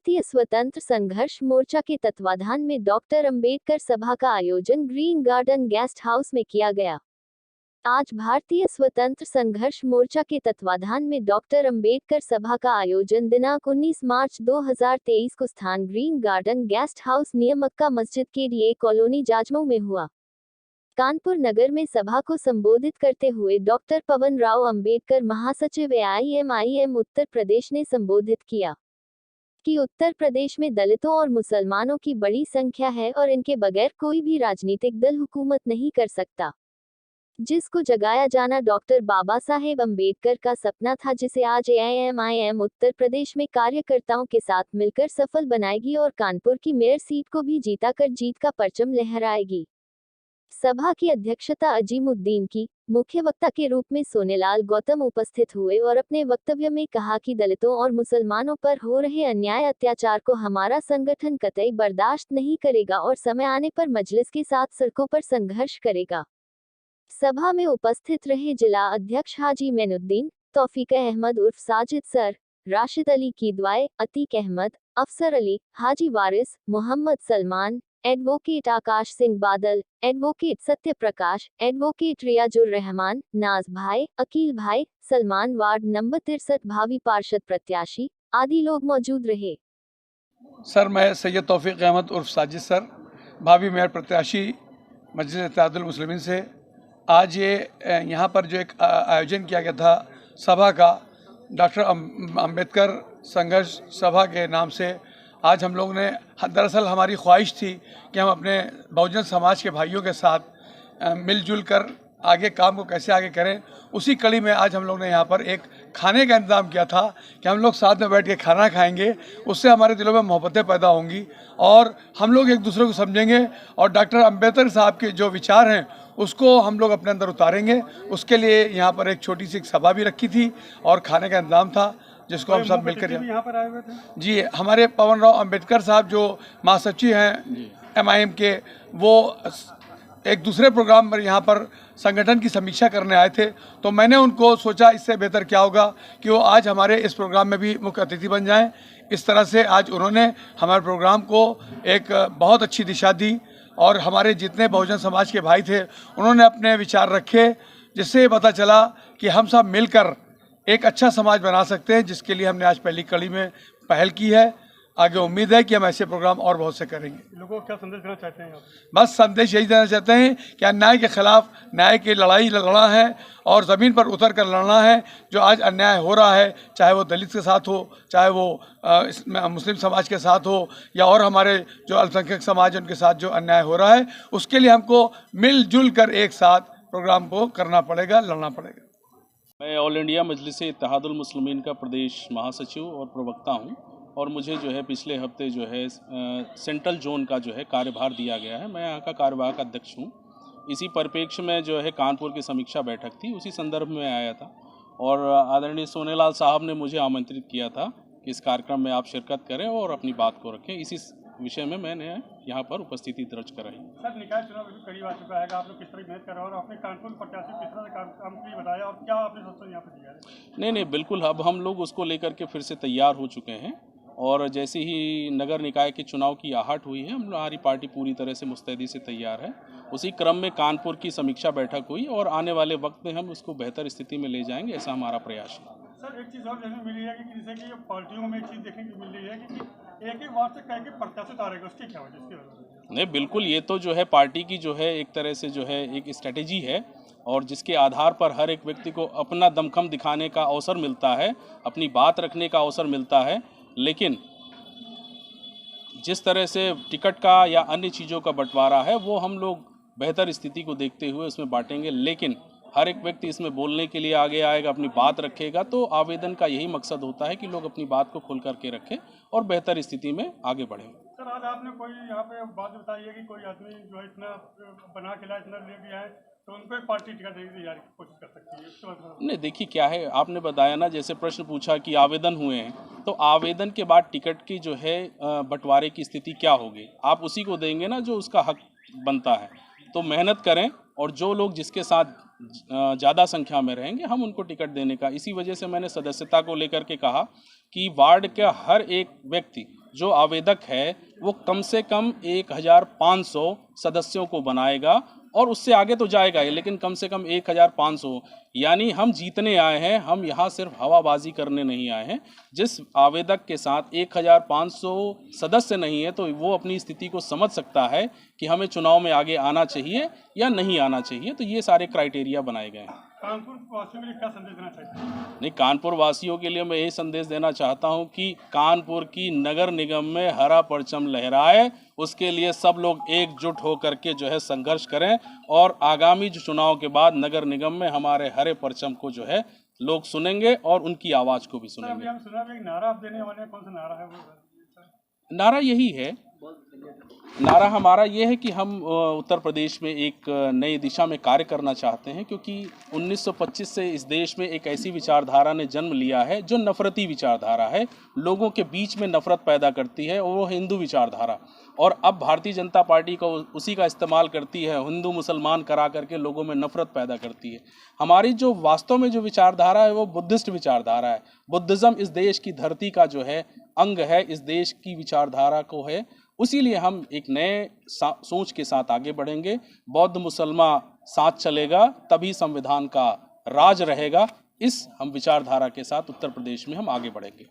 भारतीय स्वतंत्र संघर्ष मोर्चा के तत्वाधान में डॉक्टर अंबेडकर सभा का आयोजन ग्रीन गार्डन गेस्ट हाउस में किया गया। आज भारतीय स्वतंत्र संघर्ष मोर्चा के तत्वाधान में डॉक्टर अंबेडकर सभा का आयोजन दिनांक 19 मार्च 2023 को स्थान green garden guest house near Mecca Masjid के लिए कॉलोनी जाजमऊ में हुआ। कानपुर नगर में सभा को संबोधित करते हुए डॉक्टर पवन राव अंबेडकर महासचिव AIMIM उत्तर प्रदेश ने संबोधित किया कि उत्तर प्रदेश में दलितों और मुसलमानों की बड़ी संख्या है और इनके बगैर कोई भी राजनीतिक दल हुकूमत नहीं कर सकता, जिसको जगाया जाना डॉक्टर बाबा साहेब अंबेडकर का सपना था, जिसे आज AIMIM उत्तर प्रदेश में कार्यकर्ताओं के साथ मिलकर सफल बनाएगी और कानपुर की मेयर सीट को भी जीताकर जीत का परचम लहराएगी। सभा की अध्यक्षता अजीमुद्दीन की। मुख्य वक्ता के रूप में सोनेलाल गौतम उपस्थित हुए और अपने वक्तव्य में कहा कि दलितों और मुसलमानों पर हो रहे अन्याय अत्याचार को हमारा संगठन कतई बर्दाश्त नहीं करेगा और समय आने पर मजलिस के साथ सड़कों पर संघर्ष करेगा। सभा में उपस्थित रहे जिला अध्यक्ष हाजी मैनुद्दीन, तौफीक अहमद उर्फ साजिद सर, राशिद अली कीदवाई, अतीक अहमद, अफसर अली, हाजी वारिस, Mohammad Salman, advocate Akash Singh Badal, advocate Satya Prakash, advocate Riazur Rahman, नाज भाई, अकील भाई, सलमान, वार्ड नंबर 63 भावी पार्षद प्रत्याशी आदि लोग मौजूद रहे। सर, मैं सैयद तौफीक अहमद उर्फ साजिद सर, भावी मेयर प्रत्याशी मजलिस इत्तेहादुल मुस्लिमीन से आज ये यहाँ पर जो एक आयोजन किया गया था सभा का, डॉक्टर अंबेडकर संघर्ष सभा के नाम से, आज हम लोग ने, दरअसल हमारी ख्वाहिश थी कि हम अपने बहुजन समाज के भाइयों के साथ मिलजुल कर आगे काम को कैसे आगे करें। उसी कड़ी में आज हम लोग ने यहाँ पर एक खाने का इंतज़ाम किया था कि हम लोग साथ में बैठ के खाना खाएंगे, उससे हमारे दिलों में मोहब्बतें पैदा होंगी और हम लोग एक दूसरे को समझेंगे और डॉक्टर अंबेडकर साहब के जो विचार हैं उसको हम लोग अपने अंदर उतारेंगे। उसके लिए यहाँ पर एक छोटी सी सभा भी रखी थी और खाने का इंतज़ाम था, जिसको हम सब मिलकर यहाँ पर आए हुए थे। जी, हमारे पवन राव अंबेडकर साहब जो महासचिव हैं MIM के, वो एक दूसरे प्रोग्राम पर यहाँ पर संगठन की समीक्षा करने आए थे, तो मैंने उनको सोचा इससे बेहतर क्या होगा कि वो आज हमारे इस प्रोग्राम में भी मुख्य अतिथि बन जाएं। इस तरह से आज उन्होंने हमारे प्रोग्राम को एक बहुत अच्छी दिशा दी और हमारे जितने बहुजन समाज के भाई थे उन्होंने अपने विचार रखे, जिससे पता चला कि हम सब मिलकर एक अच्छा समाज बना सकते हैं, जिसके लिए हमने आज पहली कड़ी में पहल की है। आगे उम्मीद है कि हम ऐसे प्रोग्राम और बहुत से करेंगे। लोगों को क्या संदेश देना चाहते हैं आप? बस संदेश यही देना चाहते हैं कि अन्याय के खिलाफ न्याय की लड़ाई लड़ना है और ज़मीन पर उतर कर लड़ना है। जो आज अन्याय हो रहा है, चाहे वो दलित के साथ हो, चाहे वो मुस्लिम समाज के साथ हो या और हमारे जो अल्पसंख्यक समाज है उनके साथ जो अन्याय हो रहा है, उसके लिए हमको मिलजुल कर एक साथ प्रोग्राम को करना पड़ेगा, लड़ना पड़ेगा। मैं ऑल इंडिया मजलिस इत्तेहादुल मुस्लिमीन का प्रदेश महासचिव और प्रवक्ता हूं और मुझे जो है पिछले हफ्ते जो है सेंट्रल जोन का जो है कार्यभार दिया गया है। मैं यहाँ का कार्यवाहक अध्यक्ष हूँ। इसी परिप्रेक्ष्य में जो है कानपुर की समीक्षा बैठक थी, उसी संदर्भ में आया था और आदरणीय सोनेलाल साहब ने मुझे आमंत्रित किया था कि इस कार्यक्रम में आप शिरकत करें और अपनी बात को रखें। इसी विषय में मैंने यहाँ पर उपस्थिति दर्ज कराई। सर, निकाय चुनाव करीब आ चुका है, आप लोग किस तरह मेहनत कर रहे हो और अपने कानपुर प्रत्याशी किस तरह काम के लिए बताया और क्या आपने सोचा यहाँ पर दिया है? नहीं, बिल्कुल, अब हम लोग उसको लेकर के फिर से तैयार हो चुके हैं और जैसे ही नगर निकाय के चुनाव की आहट हुई है, हमारी पार्टी पूरी तरह से मुस्तैदी से तैयार है। उसी क्रम में कानपुर की समीक्षा बैठक हुई और आने वाले वक्त में हम उसको बेहतर स्थिति में ले जाएंगे, ऐसा हमारा प्रयास है। सर, एक चीज़ और देखने मिली है कि जैसे कि पार्टियों में एक चीज़ देखने को मिल रही है कि एक ही वार्ड से कह के प्रत्याशी उतारेगा, उसकी क्या वजह? इसकी वजह नहीं, बिल्कुल, ये तो जो है पार्टी की जो है एक तरह से जो है एक स्ट्रेटेजी है और जिसके आधार पर हर एक व्यक्ति को अपना दमखम दिखाने का अवसर मिलता है, अपनी बात रखने का अवसर मिलता है। लेकिन जिस तरह से टिकट का या अन्य चीज़ों का बंटवारा है वो हम लोग बेहतर स्थिति को देखते हुए उसमें बांटेंगे, लेकिन हर एक व्यक्ति इसमें बोलने के लिए आगे आएगा, अपनी बात रखेगा। तो आवेदन का यही मकसद होता है कि लोग अपनी बात को खोल करके रखें और बेहतर स्थिति में आगे बढ़ें। सर, आज आपने कोई यहाँ पे बात बताई है कि कोई आदमी जो है इतना बना के लाए, इतना ले गया है, तो उनको एक पार्टी टिकट देने की कोशिश कर सकती है? नहीं, देखिए क्या है, आपने बताया ना, जैसे प्रश्न पूछा कि आवेदन हुए हैं, तो आवेदन के बाद टिकट की जो है बंटवारे की स्थिति क्या होगी, आप उसी को देंगे ना जो उसका हक बनता है। तो मेहनत करें और जो लोग जिसके साथ ज़्यादा संख्या में रहेंगे हम उनको टिकट देने का, इसी वजह से मैंने सदस्यता को लेकर के कहा कि वार्ड का हर एक व्यक्ति जो आवेदक है वो कम से कम 1500 सदस्यों को बनाएगा, और उससे आगे तो जाएगा ही, लेकिन कम से कम 1500। यानी हम जीतने आए हैं, हम यहाँ सिर्फ हवाबाजी करने नहीं आए हैं। जिस आवेदक के साथ 1500 सदस्य नहीं है तो वो अपनी स्थिति को समझ सकता है कि हमें चुनाव में आगे आना चाहिए या नहीं आना चाहिए। तो ये सारे क्राइटेरिया बनाए गए हैं। कानपुर वासियों के लिए क्या संदेश देना चाहते हैं? नहीं, कानपुर वासियों के लिए मैं यही संदेश देना चाहता हूं कि कानपुर की नगर निगम में हरा परचम लहराए, उसके लिए सब लोग एकजुट होकर के जो है संघर्ष करें, और आगामी जो चुनाव के बाद नगर निगम में हमारे हरे परचम को जो है लोग सुनेंगे और उनकी आवाज़ को भी सर, अभी सुनेंगे। हम सुना भी एक नारा आप देने वाले हैं, कौन सा नारा है वो? नारा यही है, नारा हमारा ये है कि हम उत्तर प्रदेश में एक नई दिशा में कार्य करना चाहते हैं, क्योंकि 1925 से इस देश में एक ऐसी विचारधारा ने जन्म लिया है जो नफरती विचारधारा है, लोगों के बीच में नफरत पैदा करती है, और वो हिंदू विचारधारा। और अब भारतीय जनता पार्टी को उसी का इस्तेमाल करती है, हिंदू मुसलमान करा करके लोगों में नफरत पैदा करती है। हमारी जो वास्तव में जो विचारधारा है वो बुद्धिस्ट विचारधारा है। बुद्धिज़्म इस देश की धरती का जो है अंग है, इस देश की विचारधारा को है। उसीलिए हम एक नए सोच के साथ आगे बढ़ेंगे। बौद्ध मुसलमान साथ चलेगा तभी संविधान का राज रहेगा। इस हम विचारधारा के साथ उत्तर प्रदेश में हम आगे बढ़ेंगे।